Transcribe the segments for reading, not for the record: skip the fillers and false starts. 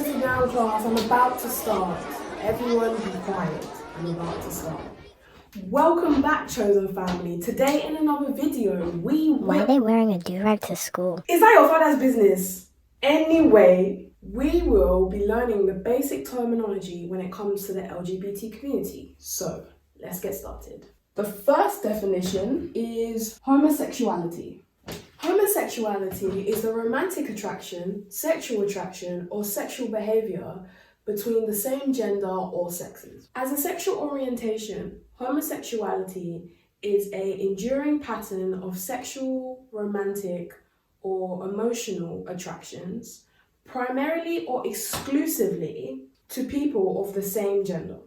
Sit down, class. I'm about to start. Everyone be quiet. I'm about to start. Welcome back, chosen family. Today in another video, Why are they wearing a do-rag to school? Is that your father's business? Anyway, we will be learning the basic terminology when it comes to the LGBT community. So, let's get started. The first definition is homosexuality. Homosexuality is the romantic attraction, sexual attraction, or sexual behavior between the same gender or sexes. As a sexual orientation, homosexuality is an enduring pattern of sexual, romantic, or emotional attractions, primarily or exclusively to people of the same gender.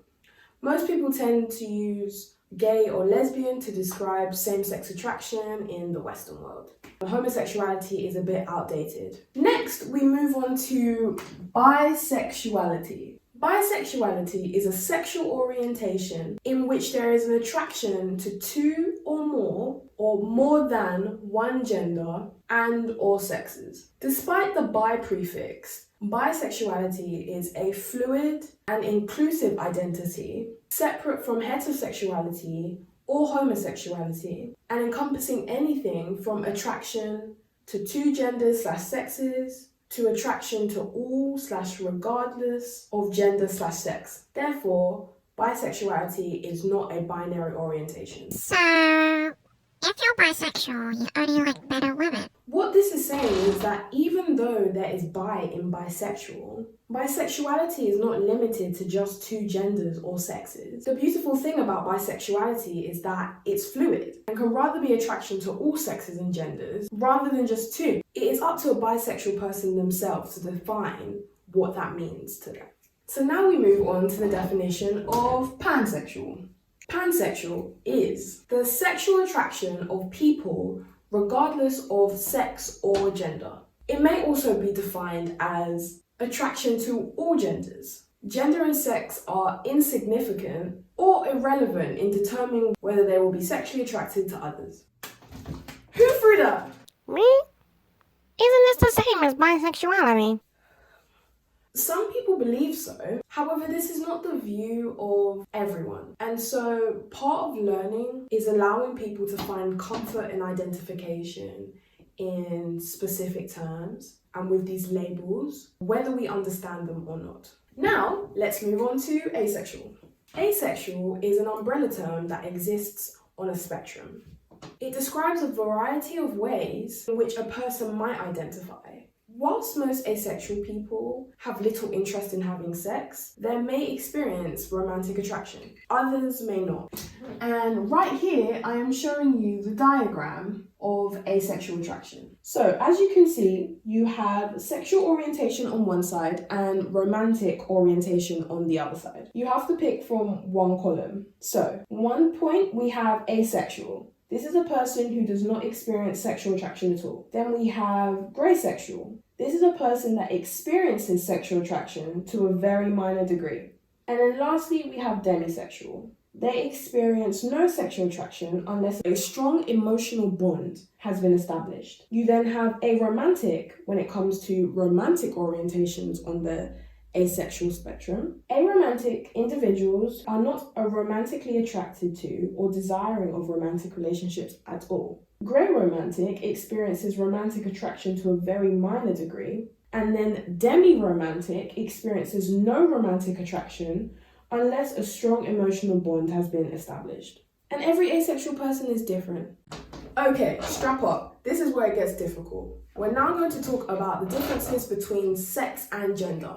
Most people tend to use gay or lesbian to describe same-sex attraction in the Western world. Homosexuality is a bit outdated. Next, we move on to bisexuality. Bisexuality is a sexual orientation in which there is an attraction to two or more than one gender and or sexes. Despite the bi prefix, bisexuality is a fluid and inclusive identity separate from heterosexuality or homosexuality and encompassing anything from attraction to two genders/sexes to attraction to all regardless of gender/sex. Therefore, bisexuality is not a binary orientation. So, if you're bisexual, you only like better women. What this is saying is that even though there is bi in bisexual, bisexuality is not limited to just two genders or sexes. The beautiful thing about bisexuality is that it's fluid and can rather be attraction to all sexes and genders rather than just two. It is up to a bisexual person themselves to define what that means to them. So now we move on to the definition of pansexual. Pansexual is the sexual attraction of people regardless of sex or gender. It may also be defined as attraction to all genders. Gender and sex are insignificant or irrelevant in determining whether they will be sexually attracted to others. Who threw that? Me? Isn't this the same as bisexuality? Some people believe so. However, this is not the view of everyone. And so part of learning is allowing people to find comfort and identification in specific terms and with these labels, whether we understand them or not. Now, let's move on to asexual. Asexual is an umbrella term that exists on a spectrum. It describes a variety of ways in which a person might identify. Whilst most asexual people have little interest in having sex, they may experience romantic attraction. Others may not. And right here, I am showing you the diagram of asexual attraction. So as you can see, you have sexual orientation on one side and romantic orientation on the other side. You have to pick from one column. So 1 point, we have asexual. This is a person who does not experience sexual attraction at all. Then we have grey sexual. This is a person that experiences sexual attraction to a very minor degree. And then lastly, we have demisexual. They experience no sexual attraction unless a strong emotional bond has been established. You then have aromantic when it comes to romantic orientations on the asexual spectrum. Aromantic individuals are not romantically attracted to or desiring of romantic relationships at all. Grey romantic experiences romantic attraction to a very minor degree, and then demi-romantic experiences no romantic attraction unless a strong emotional bond has been established. And every asexual person is different. Okay, strap up. This is where it gets difficult. We're now going to talk about the differences between sex and gender.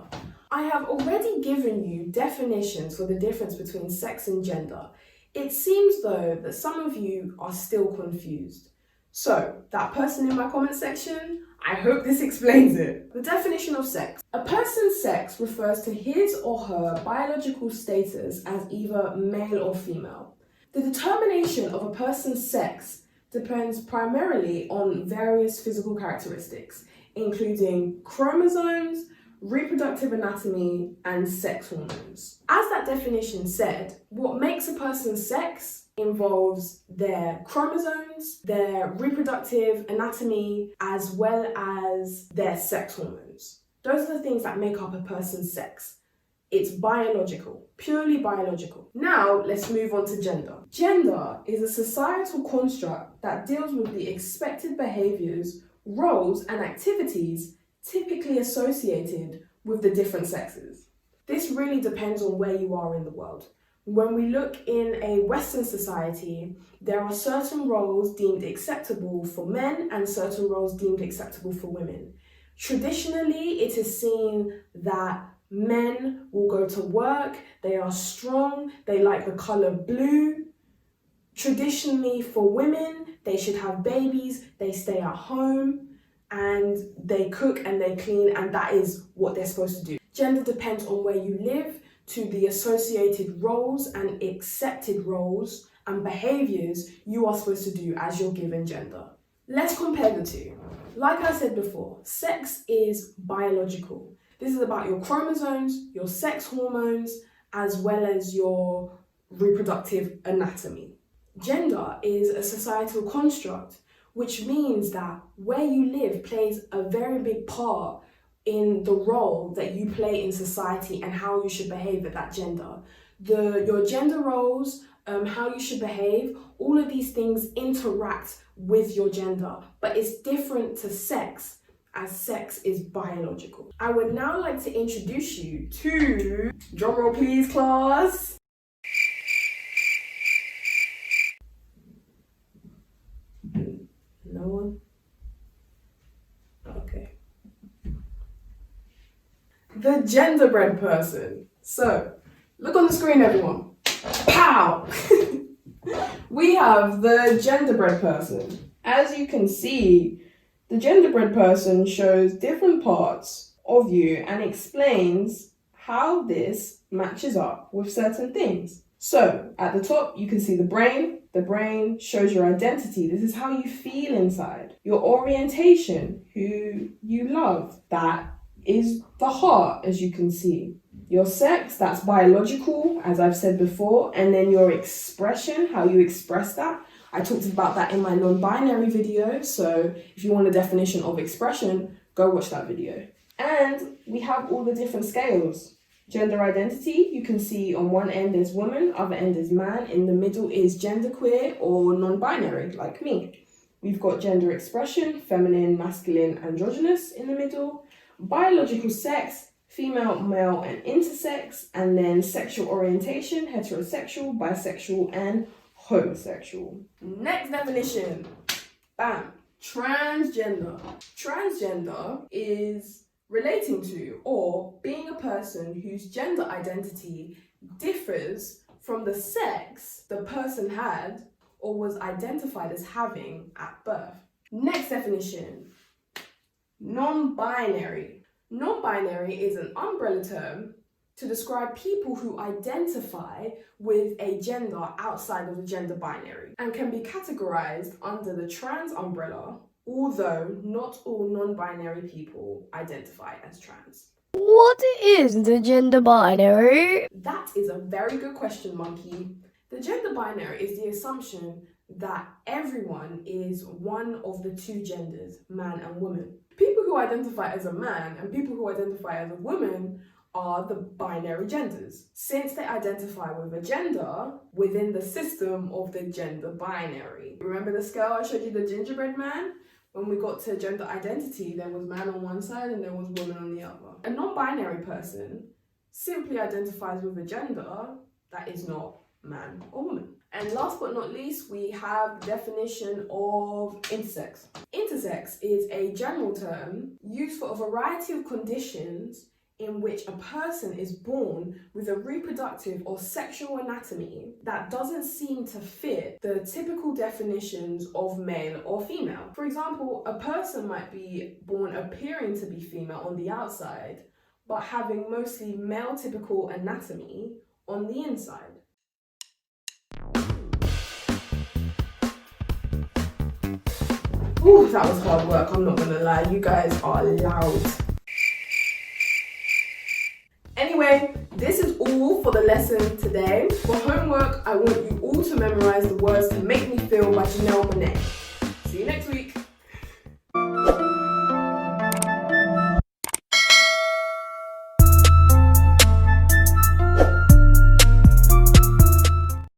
I have already given you definitions for the difference between sex and gender. It seems though that some of you are still confused. So, that person in my comment section, I hope this explains it. The definition of sex. A person's sex refers to his or her biological status as either male or female. The determination of a person's sex depends primarily on various physical characteristics, including chromosomes, reproductive anatomy, and sex hormones. As that definition said, what makes a person's sex involves their chromosomes, their reproductive anatomy, as well as their sex hormones. Those are the things that make up a person's sex. It's biological, purely biological. Now, let's move on to gender. Gender is a societal construct that deals with the expected behaviors, roles, and activities typically associated with the different sexes. This really depends on where you are in the world. When we look in a Western society, there are certain roles deemed acceptable for men and certain roles deemed acceptable for women. Traditionally, it is seen that men will go to work, they are strong, they like the color blue. Traditionally, for women, they should have babies, they stay at home, and they cook and they clean, and that is what they're supposed to do. Gender depends on where you live, to the associated roles and accepted roles and behaviors you are supposed to do as your given gender. Let's compare the two. Like I said before, sex is biological. This is about your chromosomes, your sex hormones, as well as your reproductive anatomy. Gender is a societal construct, which means that where you live plays a very big part in the role that you play in society and how you should behave at that gender. Your gender roles, how you should behave, all of these things interact with your gender, but it's different to sex, as sex is biological. I would now like to introduce you to, drumroll please class, no one? Okay. The genderbread person. So, look on the screen, everyone. Pow! We have the genderbread person. As you can see, the genderbread person shows different parts of you and explains how this matches up with certain things. So, at the top, you can see the brain. The brain shows your identity. This is how you feel inside. Your orientation, who you love. That is the heart, as you can see. Your sex, that's biological, as I've said before, and then your expression, how you express that. I talked about that in my non-binary video, so if you want a definition of expression, go watch that video. And we have all the different scales. Gender identity, you can see on one end is woman, other end is man, in the middle is genderqueer or non-binary, like me. We've got gender expression, feminine, masculine, androgynous in the middle. Biological sex, female, male, and intersex, and then sexual orientation, heterosexual, bisexual, and homosexual. Next definition, bam, transgender. Transgender is relating to or being a person whose gender identity differs from the sex the person had or was identified as having at birth. Next definition, non-binary. Non-binary is an umbrella term to describe people who identify with a gender outside of the gender binary and can be categorized under the trans umbrella, although not all non-binary people identify as trans. What is the gender binary? That is a very good question, Monkey. The gender binary is the assumption that everyone is one of the two genders, man and woman. People who identify as a man and people who identify as a woman are the binary genders, since they identify with a gender within the system of the gender binary. Remember the scale I showed you, the gingerbread man? When we got to gender identity, there was man on one side and there was woman on the other. A non-binary person simply identifies with a gender that is not man or woman. And last but not least, we have the definition of intersex. Intersex is a general term used for a variety of conditions in which a person is born with a reproductive or sexual anatomy that doesn't seem to fit the typical definitions of male or female. For example, a person might be born appearing to be female on the outside, but having mostly male typical anatomy on the inside. Ooh, that was hard work, I'm not gonna lie, you guys are loud. Anyway, this is all for the lesson today. For homework, I want you all to memorize the words